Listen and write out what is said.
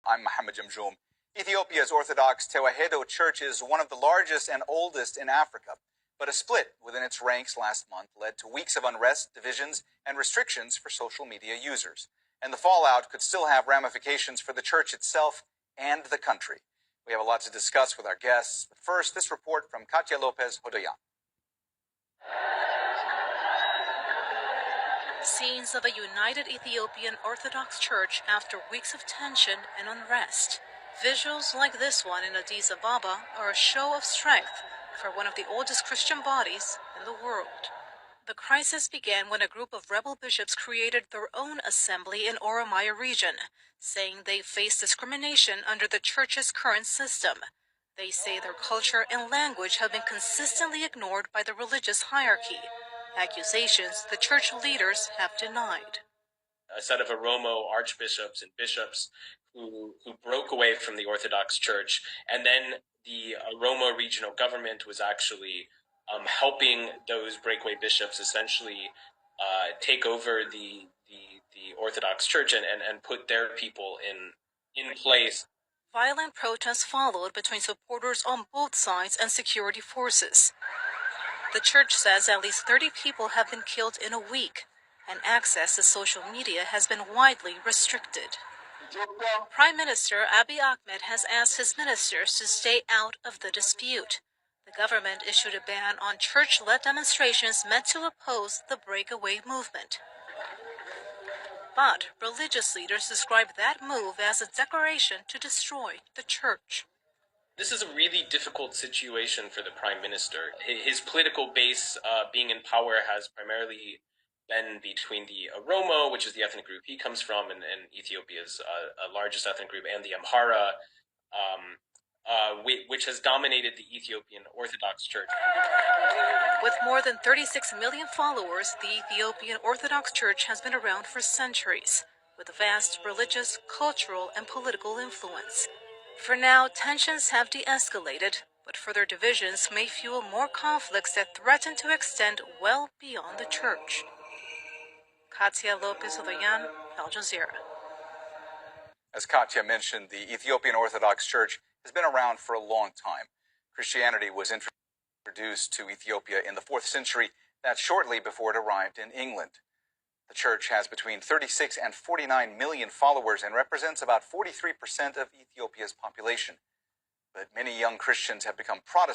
I'm Mohammed Jamjoom. Ethiopia's Orthodox Tewahedo Church is one of the largest and oldest in Africa, but a split within its ranks last month led to weeks of unrest, divisions, and restrictions for social media users. And the fallout could still have ramifications for the church itself and the country. We have a lot to discuss with our guests, but first, this report from Katya Lopez Hodoyan. Scenes of a united Ethiopian Orthodox Church after weeks of tension and unrest. Visuals like this one in Addis Ababa are a show of strength for one of the oldest Christian bodies in the world. The crisis began when a group of rebel bishops created their own assembly in Oromia region, saying they face discrimination under the church's current system. They say their culture and language have been consistently ignored by the religious hierarchy. Accusations the church leaders have denied. A set of Oromo archbishops and bishops who broke away from the Orthodox Church, and then the Oromo regional government was actually helping those breakaway bishops essentially take over the Orthodox Church and put their people in place. Violent protests followed between supporters on both sides and security forces. The church says at least 30 people have been killed in a week, and access to social media has been widely restricted. Prime Minister Abyi has asked his ministers to stay out of the dispute. The government issued a ban on church-led demonstrations meant to oppose the breakaway movement. But religious leaders describe that move as a declaration to destroy the church. This is a really difficult situation for the prime minister. His political base, being in power, has primarily been between the Oromo, which is the ethnic group he comes from, and Ethiopia's largest ethnic group, and the Amhara, which has dominated the Ethiopian Orthodox Church. With more than 36 million followers, the Ethiopian Orthodox Church has been around for centuries, with vast religious, cultural, and political influence. For now, tensions have de-escalated, but further divisions may fuel more conflicts that threaten to extend well beyond the church. Katya Lopez Hodoyan, Aljazeera. As Katya mentioned, the Ethiopian Orthodox Church has been around for a long time. Christianity was introduced to Ethiopia in the 4th century, that's shortly before it arrived in England. The church has between 36 and 49 million followers and represents about 43% of Ethiopia's population. But many young Christians have become Protestant